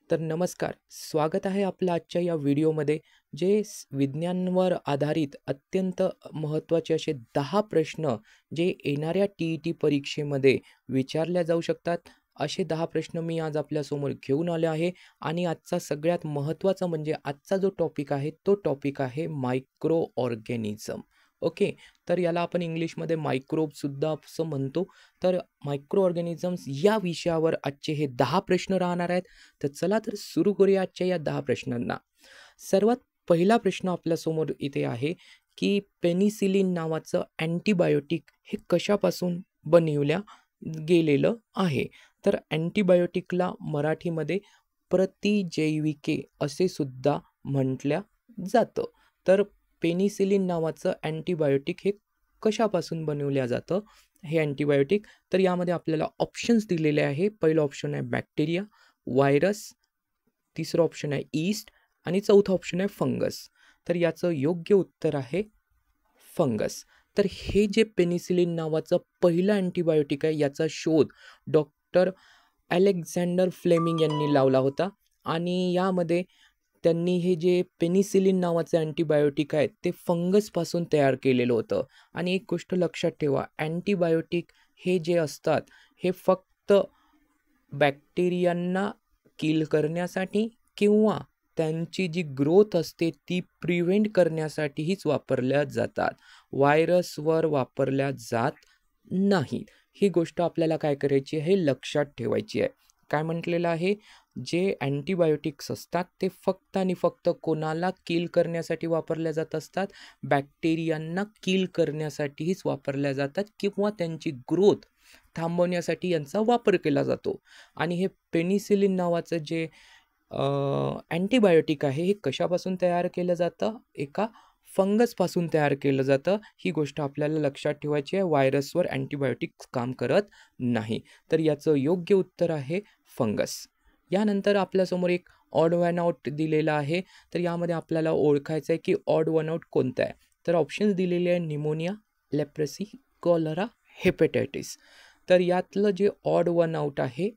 तर नमस्कार. स्वागत आहे आपलं आजच्या या व्हिडिओमध्ये जे विज्ञानावर आधारित अत्यंत महत्त्वाचे असे 10 प्रश्न जे येणाऱ्या टी-ई-टी परीक्षेमध्ये विचारल्या जाऊ शकतात. असे 10 प्रश्न मी आज आपल्यासमोर घेऊन आले आहे आणि आजचा सगळ्यात महत्त्वाचा म्हणजे आजचा जो टॉपिक आहे तो टॉपिक आहे मायक्रो ऑर्गॅनिझम. ओके. तर याला आपण इंग्लिशमध्ये मायक्रोबसुद्धा असं म्हणतो. तर मायक्रो ऑर्गॅनिझम्स या विषयावर आजचे हे 10 प्रश्न राहणार आहेत. तर चला तर सुरू करूया आजच्या या 10 प्रश्नांना. सर्वात पहिला प्रश्न आपल्यासमोर इथे आहे, की पेनिसिलिन नावाचं अँटिबायोटिक हे कशापासून बनवल्या गेलेलं आहे? तर अँटिबायोटिकला मराठीमध्ये प्रतिजैविके असे सुद्धा म्हटल्या जातं. तर पेनिसिलिन नावाचं अँटिबायोटिक हे कशापासून बनवल्या जातं हे अँटिबायोटिक? तर यामध्ये आपल्याला ऑप्शन्स दिलेले आहे. पहिलं ऑप्शन आहे बॅक्टेरिया, व्हायरस, तिसरं ऑप्शन आहे ईस्ट आणि चौथं ऑप्शन आहे फंगस. तर याचं योग्य उत्तर आहे फंगस. तर हे जे पेनिसिलिन नावाचं पहिलं अँटिबायोटिक आहे याचा शोध डॉक्टर अलेक्झांडर फ्लेमिंग यांनी लावला होता आणि यामध्ये त्यांनी हे जे पेनिसिलिन नावाचे अँटिबायोटिक आहे ते फंगसपासून तयार केलेलं होतं. आणि एक गोष्ट लक्षात ठेवा, अँटिबायोटिक हे जे असतात हे फक्त बॅक्टेरियांना किल करण्यासाठी किंवा त्यांची जी ग्रोथ असते ती प्रिव्हेंट करण्यासाठीच वापरल्या जातात. व्हायरसवर वापरल्या जात नाहीत. ही गोष्ट आपल्याला काय करायची आहे, हे लक्षात ठेवायची आहे. काय म्हटलेलं आहे, जे अँटिबायोटिक्स असतात ते फक्त आणि फक्त कोणाला किल करण्यासाठी वापरल्या जात असतात, बॅक्टेरियांना किल करण्यासाठीच वापरल्या जातात किंवा त्यांची ग्रोथ थांबवण्यासाठी यांचा वापर केला जातो. आणि हे पेनिसिलिन नावाचं जे अँटिबायोटिक आहे हे कशापासून तयार केलं जातं? एका फंगसपासून तयार केलं जातं. ही गोष्ट आपल्याला लक्षात ठेवायची आहे. व्हायरसवर अँटिबायोटिक्स काम करत नाही. तर याचं योग्य उत्तर आहे फंगस. यानंतर आपल्यासमोर एक ऑड वन आउट दिलेला आहे. तर यामध्ये आपल्याला ओळखायचं आहे की ऑड वन आउट कोणता आहे? तर ऑप्शन्स दिलेले आहे निमोनिया, लेप्रेसी, कॉलरा, हेपेटायटिस. तर यातलं जे ऑड वन आउट आहे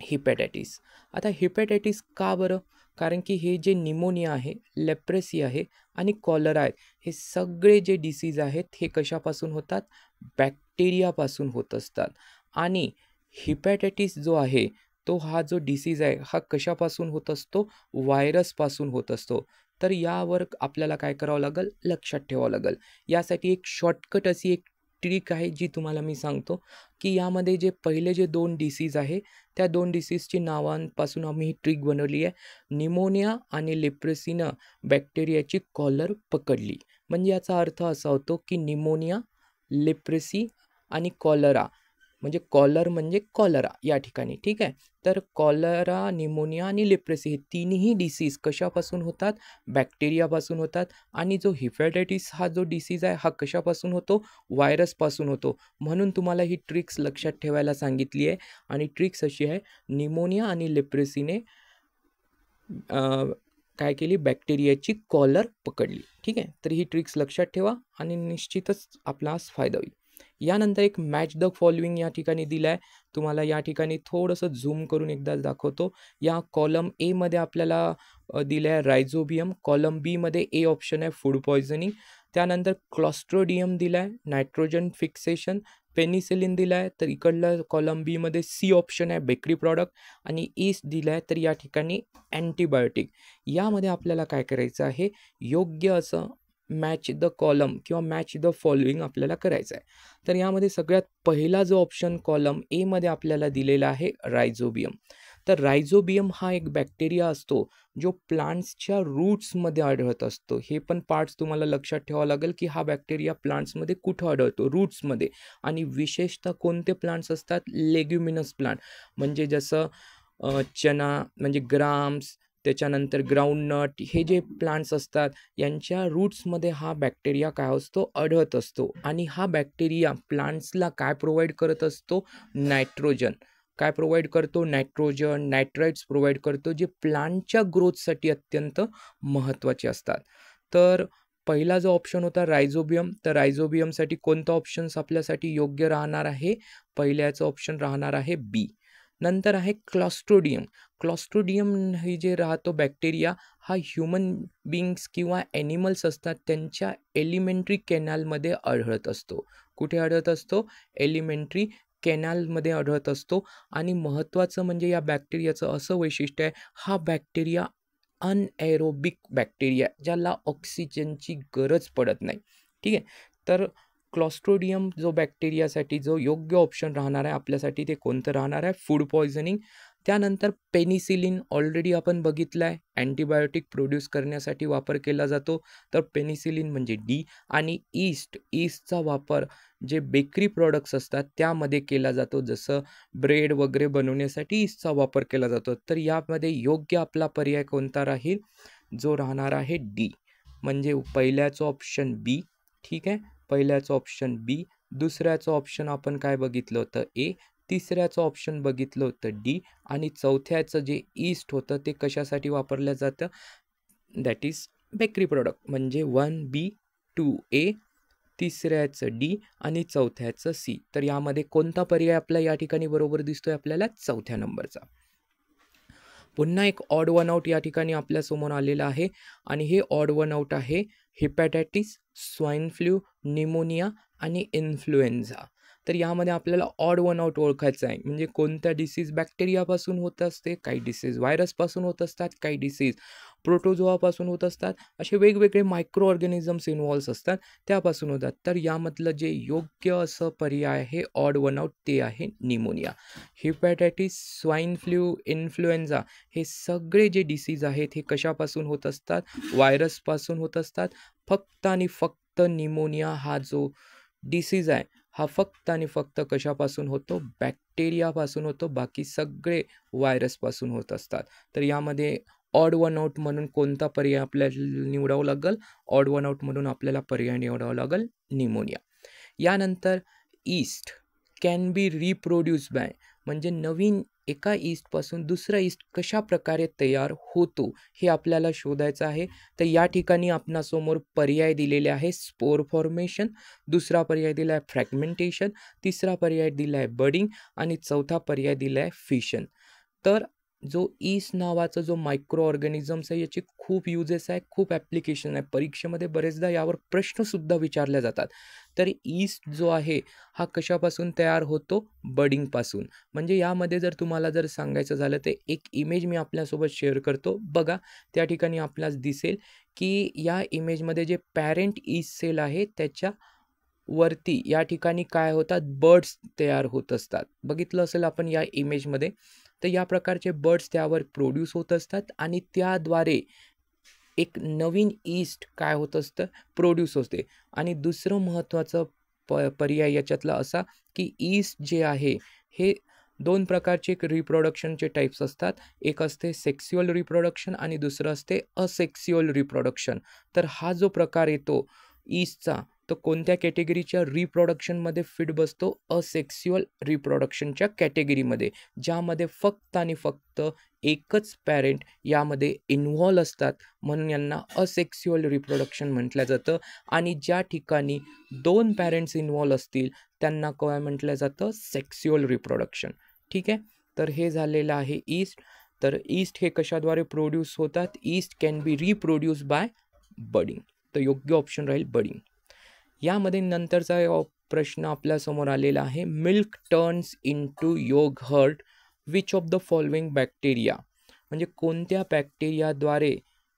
हिपॅटायटिस. आता हिपॅटायटिस का बरं? कारण की हे जे निमोनिया आहे, लेप्रेसी आहे आणि कॉलरा आहे, हे सगळे जे डिसीज आहेत हे कशापासून होतात? बॅक्टेरियापासून होत असतात. आणि हिपॅटायटिस जो आहे तो हा जो डिसीज आहे हा कशापासून होत असतो? व्हायरसपासून होत असतो. तर यावर आपल्याला काय करावं लागेल? लक्षात ठेवावं लागेल. यासाठी एक शॉर्टकट अशी एक ट्रिक आहे जी तुम्हाला मी सांगतो, की यामध्ये जे पहिले जे 2 डिसीज आहे त्या 2 डिसीजची नावांपासून आम्ही ही ट्रिक बनवली आहे. निमोनिया आणि लेप्रेसीनं बॅक्टेरियाची कॉलर पकडली. म्हणजे याचा अर्थ असा होतो, की निमोनिया, लेप्रेसी आणि कॉलरा म्हणजे कॉलर म्हणजे कॉलरा या ठिकाणी, ठीक आहे. तर कॉलरा, निमोनिया आणि लेप्रेसी हे तिन्ही डिसीज कशापासून होतात? बॅक्टेरियापासून होतात. आणि जो हिपॅटायटिस हा जो डिसीज आहे हा कशापासून होतो? व्हायरसपासून होतो. म्हणून तुम्हाला ही ट्रिक्स लक्षात ठेवायला सांगितली आहे. आणि ट्रिक्स अशी आहे, निमोनिया आणि लेप्रेसीने काय केली? बॅक्टेरियाची कॉलर पकडली, ठीक आहे. तर ही ट्रिक्स लक्षात ठेवा आणि निश्चितच आपला आज फायदा होईल. यानंतर एक मॅच द फॉलोइंग या ठिकाणी दिला आहे. तुम्हाला या ठिकाणी थोडंसं झूम करून एकदा दाखवतो. या कॉलम एमध्ये आपल्याला दिलं आहे रायझोबियम, कॉलम बीमध्ये ए ऑप्शन आहे फूड पॉयझनिंग, त्यानंतर क्लॉस्ट्रोडियम दिला आहे, नायट्रोजन फिक्सेशन, पेनिसिलिन दिला आहे, तर इकडलं कॉलम बीमध्ये सी ऑप्शन आहे बेकरी प्रॉडक्ट आणि ईस्ट दिला आहे, तर या ठिकाणी अँटिबायोटिक. यामध्ये आपल्याला काय करायचं आहे? योग्य असं मॅच द कॉलम किंवा मॅच द फॉलोइंग आपल्याला करायचं आहे. तर यामध्ये सगळ्यात पहिला जो ऑप्शन कॉलम एमध्ये आपल्याला दिलेला आहे रायझोबियम. तर रायझोबियम हा एक बॅक्टेरिया असतो जो प्लांट्सच्या रूट्समध्ये आढळत असतो. हे पण पार्ट्स तुम्हाला लक्षात ठेवावं लागेल, की हा बॅक्टेरिया प्लांट्समध्ये कुठं आढळतो? रूट्समध्ये. आणि विशेषतः कोणते प्लांट्स असतात? लेग्युमिनस प्लांट म्हणजे जसं चना म्हणजे ग्राम्स, त्याच्यानंतर ग्राउंडनट हे जे प्लांट्स असतात यांच्या रूट्समध्ये हा बॅक्टेरिया काय असतो? आढळत असतो. आणि हा बॅक्टेरिया प्लांट्सला काय प्रोव्हाइड करत असतो? नायट्रोजन. काय प्रोव्हाइड करतो? नायट्रोजन, नायट्राइट्स प्रोव्हाइड करतो, जे प्लांटच्या ग्रोथसाठी अत्यंत महत्त्वाचे असतात. तर पहिला जो ऑप्शन होता रायझोबियम, तर रायझोबियमसाठी कोणता ऑप्शन्स आपल्यासाठी योग्य राहणार आहे? पहिल्याचं ऑप्शन राहणार आहे बी. नंतर आहे क्लॉस्ट्रोडियम. क्लॉस्ट्रोडियम हे जे राहतो बॅक्टेरिया हा ह्युमन बीइंग्स किंवा ॲनिमल्स असतात त्यांच्या एलिमेंटरी कॅनलमध्ये आढळत असतो. कुठे आढळत असतो? एलिमेंटरी कॅनलमध्ये आढळत असतो. आणि महत्त्वाचं म्हणजे या बॅक्टेरियाचं असं वैशिष्ट्य आहे, हा बॅक्टेरिया अनएरोबिक बॅक्टेरिया, ज्याला ऑक्सिजनची गरज पडत नाही. ठीक आहे. तर क्लॉस्ट्रोडियम जो बॅक्टेरियासाठी जो योग्य ऑप्शन राहणार आहे आपल्यासाठी ते कोणतं राहणार आहे? Food poisoning. त्यानंतर पेनिसिलिन ऑलरेडी आपण बघितलं आहे, अँटीबायोटिक प्रोड्यूस करण्यासाठी वापर केला जातो. तर पेनिसिलिन म्हणजे डी. आणि ईस्टचा वापर जे बेकरी प्रॉडक्ट्स असतात त्यामध्ये केला जातो, जसं ब्रेड वगैरे बनवण्यासाठी ईस्टचा वापर केला जातो. तर यामध्ये योग्य आपला पर्याय कोणता राहील? जो राहणार आहे डी. म्हणजे पहिल्याचं ऑप्शन बी. ठीक आहे. पहिल्याचं ऑप्शन बी. दुसऱ्याचं ऑप्शन आपण काय बघितलं होतं? ए. तिसऱ्याचं ऑप्शन बघितलं होतं डी. आणि चौथ्याचं जे ईस्ट होतं ते कशासाठी वापरलं जातं? That is bakery product. म्हणजे 1B 2A, तिसऱ्याचं डी आणि चौथ्याचं सी. तर यामध्ये कोणता पर्याय आपला या ठिकाणी बरोबर दिसतोय आपल्याला? चौथ्या नंबरचा. पुन्हा एक ऑड वन आउट या ठिकाणी आपल्यासमोर आलेलं आहे आणि हे ऑड वन आउट आहे हेपॅटायटिस, स्वाईन फ्लू, निमोनिया आणि इन्फ्लुएन्झा. तर यामध्ये आपल्याला ऑड वन आउट ओळखायचं आहे. म्हणजे कोणत्या डिसीज बॅक्टेरियापासून होत असते, काही डिसीज व्हायरसपासून होत असतात, काही डिसीज प्रोटोझोआपासून होत असतात. असे वेगवेगळे मायक्रो ऑर्गॅनिझम्स इन्व्हॉल्व्स असतात त्यापासून होतात. तर यामधलं जे योग्य असं पर्याय आहे ऑड वन आउट ते आहे pneumonia. Hepatitis, swine flu, influenza हे सगळे जे डिसीज आहेत हे कशापासून होत असतात? व्हायरसपासून होत असतात. फक्त आणि फक्त निमोनिया हा जो डिसीज आहे हा फक्त आणि फक्त कशापासून होतो? बॅक्टेरियापासून होतो. बाकी सगळे व्हायरसपासून होत असतात. तर यामध्ये ऑड वन आउट म्हणून कोणता पर्याय आपल्याला निवडावं लागेल? ऑड वन आउट म्हणून आपल्याला पर्याय निवडावा लागेल निमोनिया. यानंतर east can be reproduce by, म्हणजे नवीन एका ईस्टपासून दुसरा ईस्ट कशा प्रकारे तयार होतो हे आपल्याला शोधायचं आहे. तर या ठिकाणी आपणासमोर पर्याय दिलेले आहे स्पोर फॉर्मेशन, दुसरा पर्याय दिला आहे फ्रॅगमेंटेशन, तिसरा पर्याय दिला आहे बडिंग आणि चौथा पर्याय दिला आहे फिशन. तर जो ईस्ट नावाचा जो मायक्रो ऑर्गॅनिझम्स आहे याचे खूप युजेस आहे, खूप ॲप्लिकेशन आहे. परीक्षेमध्ये बरेचदा यावर प्रश्नसुद्धा विचारले जातात. तर ईस्ट जो आहे हा कशापासून तयार होतो? बडिंगपासून. म्हणजे यामध्ये जर तुम्हाला जर सांगायचं झालं तर एक इमेज मी आपल्यासोबत शेअर करतो. बघा, त्या ठिकाणी आपल्यास दिसेल की या इमेजमध्ये जे पॅरेंट ईस्ट सेल आहे त्याच्या वरती या ठिकाणी काय होतात? बर्ड्स तयार होत असतात. बघितलं असेल आपण या इमेजमध्ये. तर या प्रकारचे बर्ड्स त्यावर प्रोड्यूस होत असतात आणि त्याद्वारे एक नवीन ईस्ट काय होत असतं? प्रोड्यूस होते. आणि दुसरं महत्त्वाचं पर्याय याच्यातला असा की ईस्ट जे आहे हे दोन प्रकारचे एक रिप्रोडक्शनचे टाईप्स असतात. एक असते सेक्स्युअल रिप्रोडक्शन आणि दुसरं असते असेक्स्युअल रिप्रोडक्शन. तर हा जो प्रकार येतो ईस्टचा तो कोणत्या कॅटेगरीच्या रिप्रोडक्शनमध्ये फिट बसतो? असेक्स्युअल रिप्रोडक्शनच्या कॅटेगरीमध्ये, ज्यामध्ये फक्त आणि फक्त एकच पॅरेंट यामध्ये इन्व्हॉल्व असतात, म्हणून यांना असेक्स्युअल रिप्रोडक्शन म्हटलं जातं. आणि ज्या ठिकाणी दोन पॅरेंट्स इन्व्हॉल्व असतील त्यांना काय म्हटलं जातं? Sexual reproduction. ठीक आहे. तर हे झालेलं आहे ईस्ट. तर ईस्ट हे कशाद्वारे प्रोड्यूस होतात? East can be reproduce by budding. तर योग्य ऑप्शन राहील बडिंग. यामध्ये नंतरचा प्रश्न आपल्यासमोर आलेला आहे milk turns into yogurt which of the following bacteria, म्हणजे कोणत्या बॅक्टेरियाद्वारे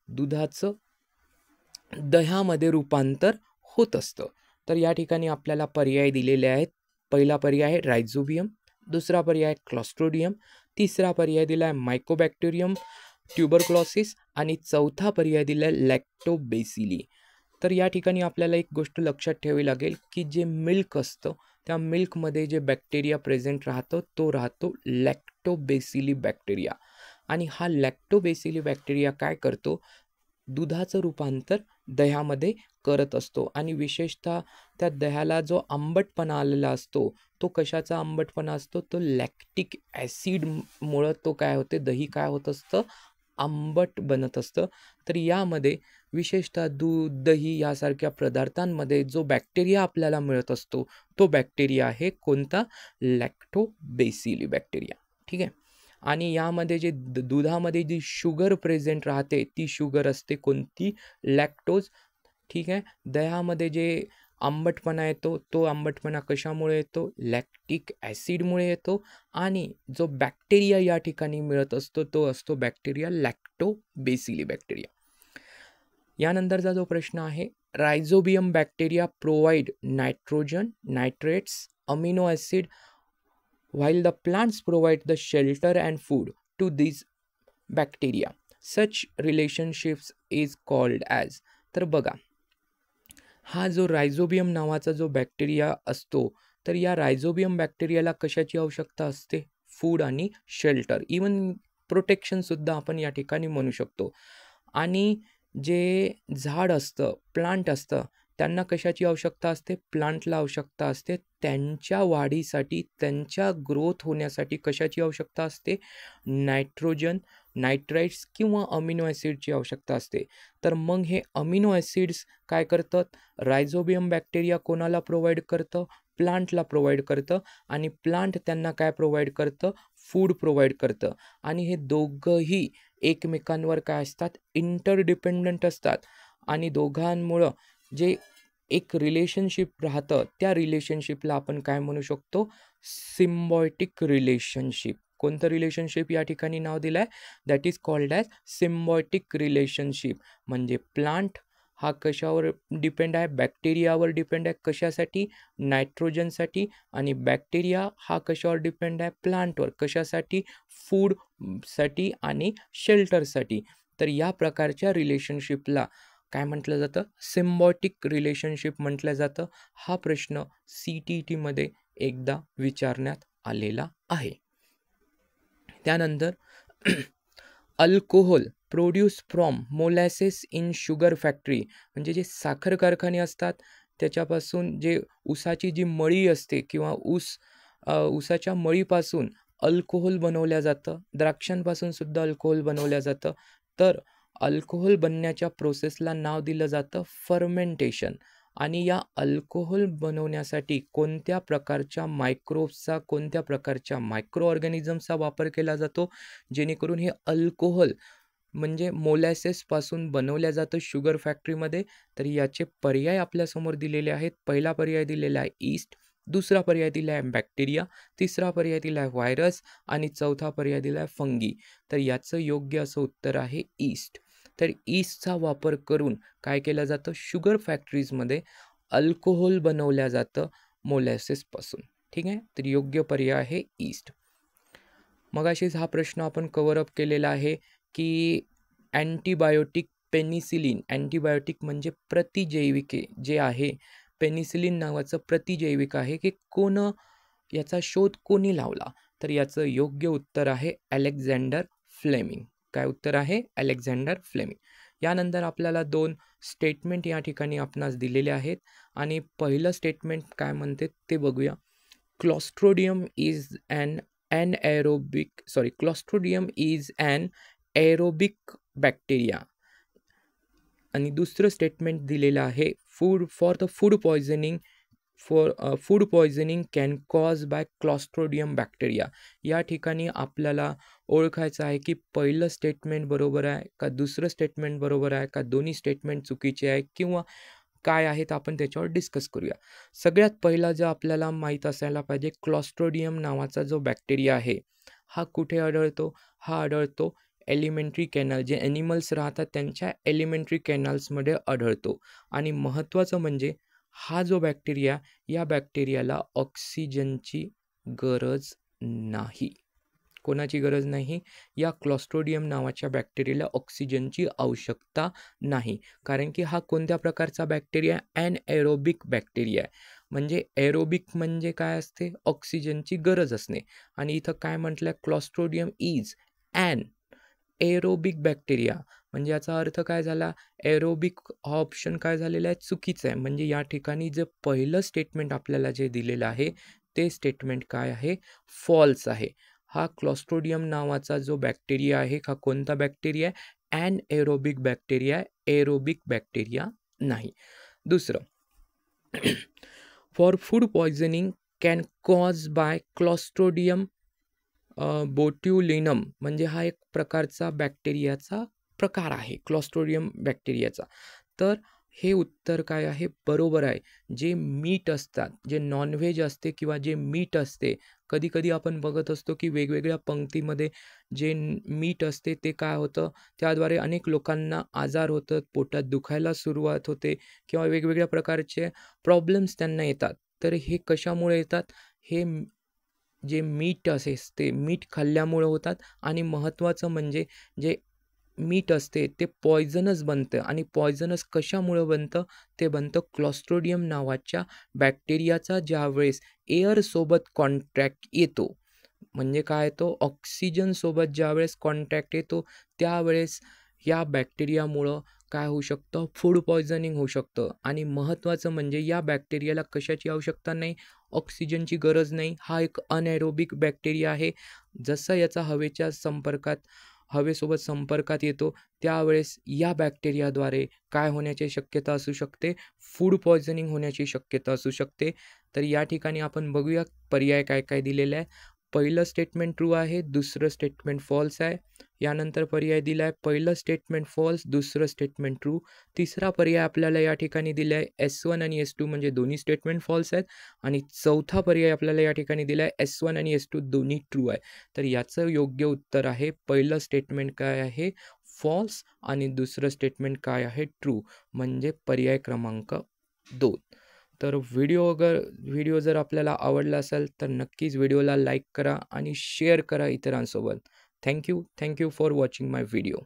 दुधाचं दह्यामध्ये रूपांतर होत असतं. तर या ठिकाणी आपल्याला पर्याय दिलेले आहेत. पहिला पर्याय आहे रायझोबियम, दुसरा पर्याय आहे क्लॉस्ट्रोडियम, तिसरा पर्याय दिला आहे मायकोबॅक्टेरियम ट्युबरक्लोसिस आणि चौथा पर्याय दिला आहे लॅक्टोबेसिली. तर या ठिकाणी आपल्याला एक गोष्ट लक्षात ठेवावी लागेल की जे मिल्क असतं त्या मिल्कमध्ये जे बॅक्टेरिया प्रेझेंट राहतो तो राहतो लॅक्टोबेसिली बॅक्टेरिया. आणि हा लॅक्टोबेसिली बॅक्टेरिया काय करतो? दुधाचं रूपांतर दह्यामध्ये करत असतो. आणि विशेषतः त्या दह्याला जो आंबटपणा आलेला असतो तो कशाचा आंबटपणा असतो? तो लॅक्टिक ॲसिडमुळं तो काय होते? दही काय होत असतं? आंबट बनत असतं. तर यामध्ये विशेषतः दूध, दही यासारख्या पदार्थांमध्ये जो बॅक्टेरिया आपल्याला मिळत असतो तो बॅक्टेरिया आहे कोणता? लॅक्टोबेसिली बॅक्टेरिया. ठीक आहे. आणि यामध्ये जे दुधामध्ये जी शुगर प्रेझेंट राहते ती शुगर असते कोणती? लॅक्टोज. ठीक आहे. दह्यामध्ये जे आंबटपणा येतो तो आंबटपणा कशामुळे येतो? लॅक्टिक ॲसिडमुळे येतो. आणि जो बॅक्टेरिया या ठिकाणी मिळत असतो तो असतो बॅक्टेरिया लॅक्टोबेसिली बॅक्टेरिया. यानंतरचा जो प्रश्न आहे, rhizobium bacteria provide nitrogen, nitrates, amino acid while the plants provide the shelter and food to these bacteria. Such relationships is called as. तर बघा, हा जो रायझोबियम नावाचा जो बॅक्टेरिया असतो, तर या रायझोबियम बॅक्टेरियाला कशाची आवश्यकता असते? फूड आणि शेल्टर, इवन प्रोटेक्शनसुद्धा आपण या ठिकाणी म्हणू शकतो. आणि जे झाड असतं, प्लांट असतं, त्यांना कशाची आवश्यकता असते? प्लांटला आवश्यकता असते त्यांच्या वाढीसाठी, त्यांच्या ग्रोथ होण्यासाठी कशाची आवश्यकता असते? नायट्रोजन, नायट्राइट्स किंवा अमिनो ॲसिडची आवश्यकता असते. तर मग हे अमिनो ॲसिड्स काय करतात? रायझोबियम बॅक्टेरिया कोणाला प्रोव्हाइड करतं? प्लांटला प्रोव्हाइड करतं. आणि प्लांट त्यांना काय प्रोव्हाइड करतं? फूड प्रोव्हाइड करतं. आणि हे दोघंही एकमेकांवर काय असतात? इंटरडिपेंडंट असतात. आणि दोघांमुळं जे एक रिलेशनशिप राहतं त्या रिलेशनशिपला आपण काय म्हणू शकतो? Symbiotic relationship. कोणतं रिलेशनशिप या ठिकाणी नाव दिलं आहे? That is called as symbiotic relationship. म्हणजे प्लांट हा कशावर डिपेंड आहे? बॅक्टेरियावर डिपेंड आहे. कशासाठी? नायट्रोजनसाठी. आणि बॅक्टेरिया हा कशावर डिपेंड आहे? प्लांटवर. कशासाठी? फूडसाठी आणि शेल्टरसाठी. तर या प्रकारच्या रिलेशनशिपला काय म्हटलं जातं? सिम्बायोटिक रिलेशनशिप म्हटलं जातं. हा प्रश्न CTETमध्ये एकदा विचारण्यात आलेला आहे. त्यानंतर alcohol produce from molasses in sugar factory. म्हणजे जे साखर कारखाने असतात त्याच्यापासून जे ऊसाची जी मळी असते किंवा ऊसाच्या मळीपासून अल्कोहोल बनवल्या जातं. द्राक्षांपासून सुद्धा अल्कोहोल बनवल्या जातं. तर अल्कोहोल बनण्याच्या प्रोसेसला नाव दिलं जातं फर्मेंटेशन. आणि या अल्कोहोल बनवण्यासाठी कोणत्या प्रकारच्या मायक्रोब्सचा, कोणत्या प्रकारच्या मायक्रो ऑर्गॅनिझम्सचा वापर केला जातो जेणेकरून हे अल्कोहोल म्हणजे मोलॅसेसपासून बनवल्या जातं शुगर फॅक्टरीमध्ये? तर याचे पर्याय आपल्यासमोर दिलेले आहेत. पहिला पर्याय दिलेला आहे ईस्ट, दुसरा पर्याय दिला आहे बॅक्टेरिया, तिसरा पर्याय दिला आहे व्हायरस आणि चौथा पर्याय दिला आहे फंगी. तर याचं योग्य असं उत्तर आहे ईस्ट. तर ईस्टचा वापर करून काय केलं जातं? शुगर फॅक्टरीजमध्ये अल्कोहोल बनवल्या जातं मोलॅसेसपासून. ठीक आहे. तर योग्य पर्याय आहे ईस्ट. मगाशीच हा प्रश्न आपण कव्हर अप केलेला आहे की अँटीबायोटिक पेनिसिलिन, अँटीबायोटिक म्हणजे प्रतिजैविके जे आहे, पेनिसिलिन नावाचं प्रतिजैविक आहे की याचा शोध कोणी लावला? तर याचं योग्य उत्तर आहे अलेक्झांडर फ्लेमिंग. काय उत्तर आहे? Alexander Fleming. यानंतर आपल्याला 2 स्टेटमेंट या ठिकाणी आपणास दिलेले आहेत. आणि पहिलं स्टेटमेंट काय म्हणते ते बघूया. Clostridium is clostridium is an aerobic bacteria. आणि दुसरं स्टेटमेंट दिलेलं आहे food poisoning can cause by clostridium bacteria. या ठिकाणी आपल्याला ओळखायचं आहे की पहिलं स्टेटमेंट बरोबर आहे का दुसरं स्टेटमेंट बरोबर आहे का दोन्ही स्टेटमेंट चुकीचे आहे किंवा काय आहेत आपण त्याच्यावर डिस्कस करूया. सगळ्यात पहिला जो आपल्याला माहीत असायला पाहिजे, क्लॉस्ट्रोडियम नावाचा जो बॅक्टेरिया आहे हा कुठे आढळतो? हा आढळतो एलिमेंटरी कॅनल, जे ॲनिमल्स राहतात त्यांच्या एलिमेंटरी कॅनल्समध्ये आढळतो. आणि महत्त्वाचं म्हणजे हा जो बॅक्टेरिया, या बॅक्टेरियाला ऑक्सिजनची गरज नाही. कोणाची गरज नाही? या क्लॉस्ट्रोडियम नावाच्या बॅक्टेरियाला ऑक्सिजनची आवश्यकता नाही. कारण की हा कोणत्या प्रकारचा बॅक्टेरिया? ॲनएरोबिक बॅक्टेरिया आहे. म्हणजे एरोबिक म्हणजे काय असते? ऑक्सिजनची गरज असणे. आणि इथं काय म्हटलं आहे? क्लॉस्ट्रोडियम इज ॲन एरोबिक बॅक्टेरिया. म्हणजे याचा अर्थ काय झाला? एरोबिक हा ऑप्शन काय झालेला आहे? चुकीचं आहे. म्हणजे या ठिकाणी जे पहिलं स्टेटमेंट आपल्याला जे दिलेलं आहे ते स्टेटमेंट काय आहे? फॉल्स आहे. हा क्लॉस्ट्रोडियम नावाचा जो बॅक्टेरिया आहे हा कोणता बॅक्टेरिया आहे? ॲनएरोबिक बॅक्टेरिया आहे, एरोबिक बॅक्टेरिया नाही. दुसरं, for food poisoning can cause by clostridium botulinum म्हणजे हा एक प्रकारचा बॅक्टेरियाचा प्रकार आहे, क्लॉस्ट्रिडियम बॅक्टेरियाचा. तर हे उत्तर काय आहे? बरोबर आहे. जे मीठ असतात, जे नॉन-व्हेज असते किंवा जे मीठ असते, कधी-कधी आपण बघत असतो की वेगवेगळ्या पंक्तीमध्ये जे मीठ असते ते काय होतं, त्याद्वारे अनेक लोकांना आजार होतात, पोटात दुखायला सुरुवात होते किंवा वेगवेगळ्या प्रकारचे प्रॉब्लेम्स त्यांना येतात. तर हे कशामुळे येतात? हे जे मीठ असते, मीठ खाल्ल्यामुळं होतात आणि महत्त्वाचं म्हणजे जे मीठ असते ते पॉयझनस बनतं आणि पॉयझनस कशामुळं बनतं? ते बनतं क्लॉस्ट्रिडियम नावाच्या बॅक्टेरियाचा ज्यावेळेस एअरसोबत कॉन्टॅक्ट येतो. म्हणजे काय तो ऑक्सिजनसोबत ज्यावेळेस कॉन्टॅक्ट येतो, त्यावेळेस या बॅक्टेरियामुळं काय होऊ शकतं? फूड पॉयझनिंग होऊ शकतं आणि महत्त्वाचं म्हणजे या बॅक्टेरियाला कशाची आवश्यकता नाही, ऑक्सिजनची गरज नाही. हा एक अनएरोबिक बॅक्टेरिया आहे. जसं याचा हवेसोबत संपर्कात येतो, त्यावेळेस या बॅक्टेरियाद्वारे काय होण्याची शक्यता असू शकते? फूड पॉयझनिंग होण्याची शक्यता असू शकते. तर या ठिकाणी आपण बघूया पर्याय काय-काय दिलेले आहे. पहिलं स्टेटमेंट ट्रू आहे, दुसरं स्टेटमेंट फॉल्स आहे. यानंतर पर्याय दिला आहे, पहिलं स्टेटमेंट फॉल्स, दुसरं स्टेटमेंट ट्रू. तिसरा पर्याय आपल्याला या ठिकाणी दिला आहे, S1 आणि S2 म्हणजे दोन्ही स्टेटमेंट फॉल्स आहेत आणि चौथा पर्याय आपल्याला या ठिकाणी दिला आहे, S1 आणि S2 दोन्ही ट्रू आहे. तर याचं योग्य उत्तर आहे, पहिलं स्टेटमेंट काय आहे? फॉल्स आणि दुसरं स्टेटमेंट काय आहे? ट्रू. म्हणजे पर्याय क्रमांक 2. तर व्हिडिओ जर आपल्याला आवडला असेल तर नक्कीच व्हिडिओला लाईक करा आणि शेअर करा इतरांसोबत. Thank you for watching my video.